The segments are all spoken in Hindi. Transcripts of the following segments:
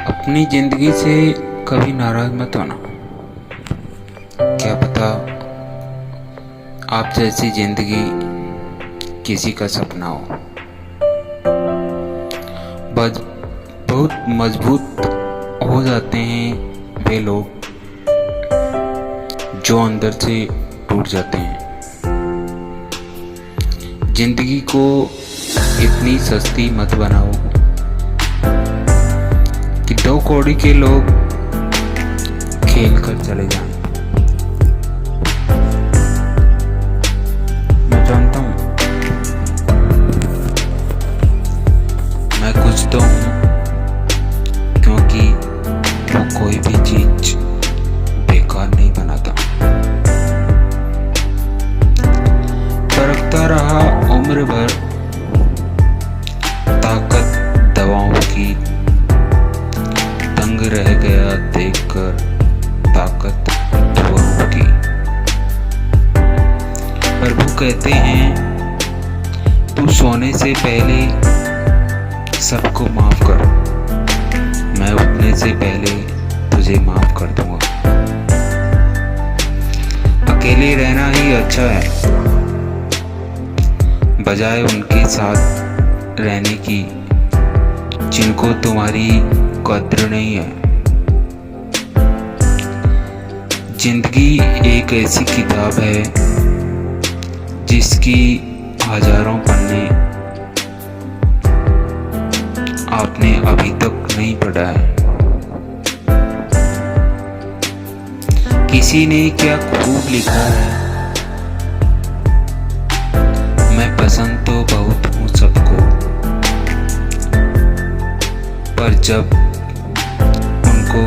अपनी जिंदगी से कभी नाराज मत होना। क्या पता आप जैसी जिंदगी किसी का सपना हो। बहुत मजबूत हो जाते हैं वे लोग जो अंदर से टूट जाते हैं। जिंदगी को इतनी सस्ती मत बनाओ कि 2 कौड़ी के लोग खेल कर चले जाएं। मैं जानता हूं मैं कुछ तो हूं, क्योंकि वो कोई भी चीज बेकार नहीं बनाता। परखता रहा उम्र भर ताकत दवाओं की, तंग रह गया देखकर ताकत दुआओं की। प्रभु कहते हैं तू सोने से पहले सबको माफ कर, मैं उठने से पहले तुझे माफ कर दूंगा। अकेले रहना ही अच्छा है बजाय उनके साथ रहने की जिनको तुम्हारी कद्र नहीं है। जिंदगी एक ऐसी किताब है जिसकी हजारों पन्ने आपने अभी तक नहीं पढ़ा है। किसी ने क्या खूब लिखा है, मैं पसंद तो बहुत हूँ सबको, पर जब उनको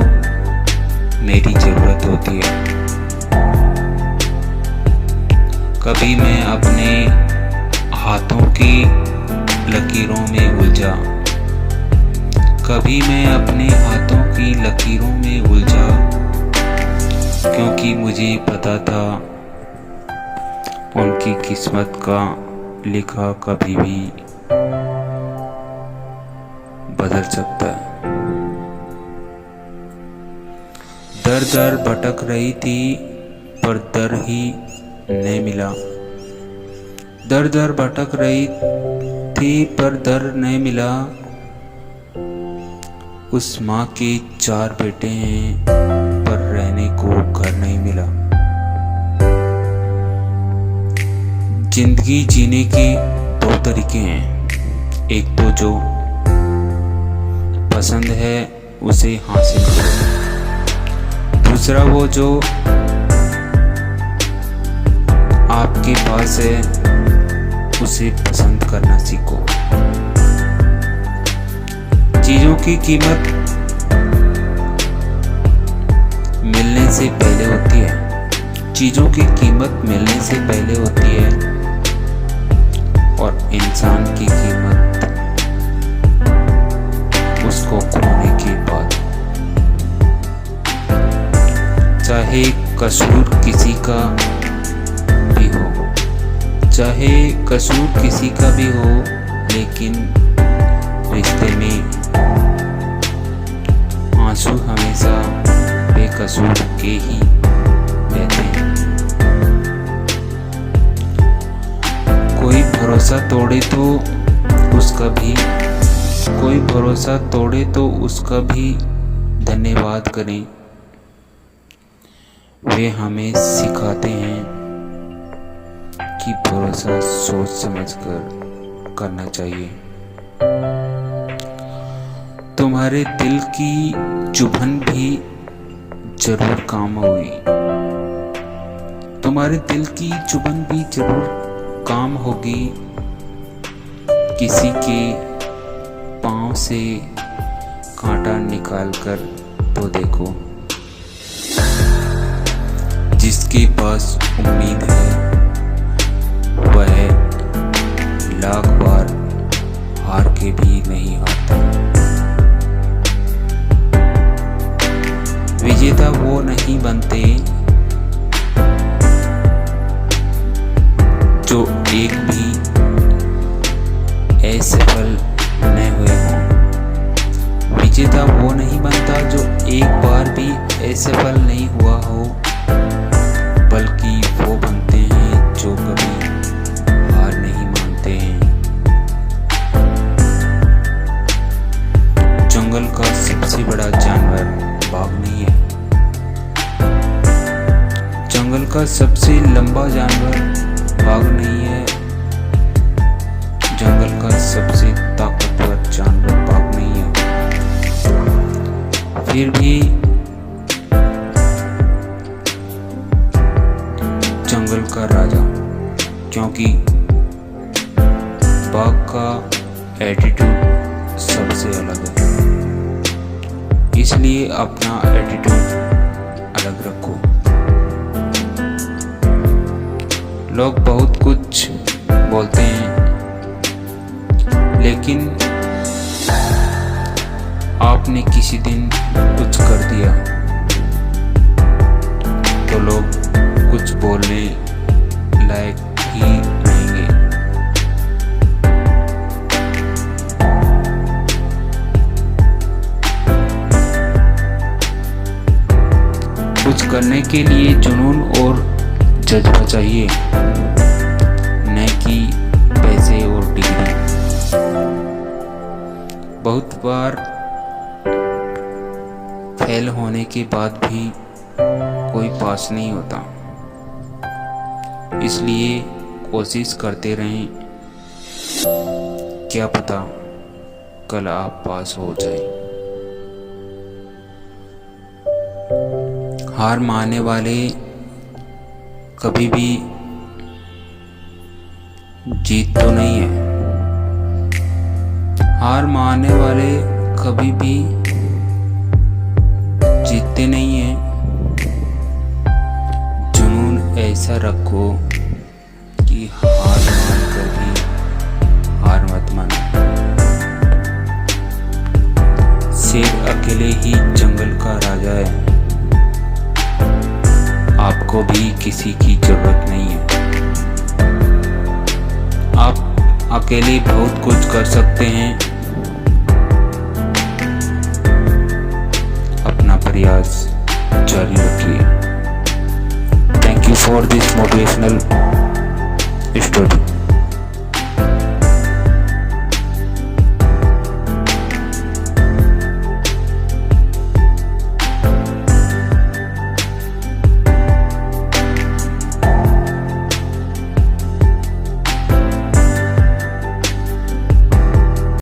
मेरी जरूरत होती है। कभी मैं अपने हाथों की लकीरों में उलझा, कभी मैं अपने हाथों की लकीरों में उलझा, क्योंकि मुझे पता था उनकी किस्मत का लिखा कभी भी बदल सकता है। दर दर भटक रही थी पर दर ही नहीं मिला, दर दर भटक रही थी पर दर नहीं मिला। उस माँ के 4 बेटे हैं पर रहने को घर नहीं मिला। जिंदगी जीने के 2 तरीके हैं, एक तो जो पसंद है उसे हासिल करो, दूसरा वो जो आपके पास है उसे पसंद करना सीखो। चीजों की कीमत मिलने से पहले होती है, चीजों की कीमत मिलने से पहले होती है और इंसान की कीमत उसको खोने के बाद। चाहे कसूर किसी का भी हो, चाहे कसूर किसी का भी हो, लेकिन रिश्ते में आंसू हमेशा बेकसूर के ही बहते हैं। कोई भरोसा तोड़े तो उसका भी धन्यवाद करें। वे हमें सिखाते हैं कि भरोसा सोच समझकर करना चाहिए। तुम्हारे दिल की चुभन भी जरूर काम होगी, तुम्हारे दिल की चुभन भी जरूर काम होगी। किसी के पांव से कांटा निकाल कर तो देखो, जिसके पास उम्मीद है वह लाख बार हार के भी नहीं हारता। विजेता वो नहीं बनते जो एक भी असफल न हुए हों। विजेता वो नहीं बनते असफल नहीं हुआ हो, बल्कि वो बनते हैं जो कभी हार नहीं मानते हैं। जंगल का सबसे बड़ा जानवर बाघ नहीं है। जंगल का सबसे लंबा जानवर बाघ नहीं है। जंगल का सबसे ताकतवर जानवर बाघ नहीं है। फिर भी जंगल का राजा, क्योंकि बाघ का एटीट्यूड सबसे अलग है, इसलिए अपना एटीट्यूड अलग रखो। लोग बहुत कुछ बोलते हैं, लेकिन आपने किसी दिन कुछ कर दिया तो लोग कुछ बोलने लायक ही रहेंगे। कुछ करने के लिए जुनून और जज्बा चाहिए, न कि पैसे और डिग्री। बहुत बार फेल होने के बाद भी कोई पास नहीं होता, इसलिए कोशिश करते रहें। क्या पता कल आप पास हो जाए। हार मानने वाले कभी भी जीत तो नहीं है। हार मानने वाले कभी भी जीतते नहीं हैं। जुनून ऐसा रखो कि हार मान कर भी हार मत मानो। शेर अकेले ही जंगल का राजा है। आपको भी किसी की जरूरत नहीं है। आप अकेले बहुत कुछ कर सकते हैं। अपना प्रयास जारी रखिए। Thank you for this motivational story.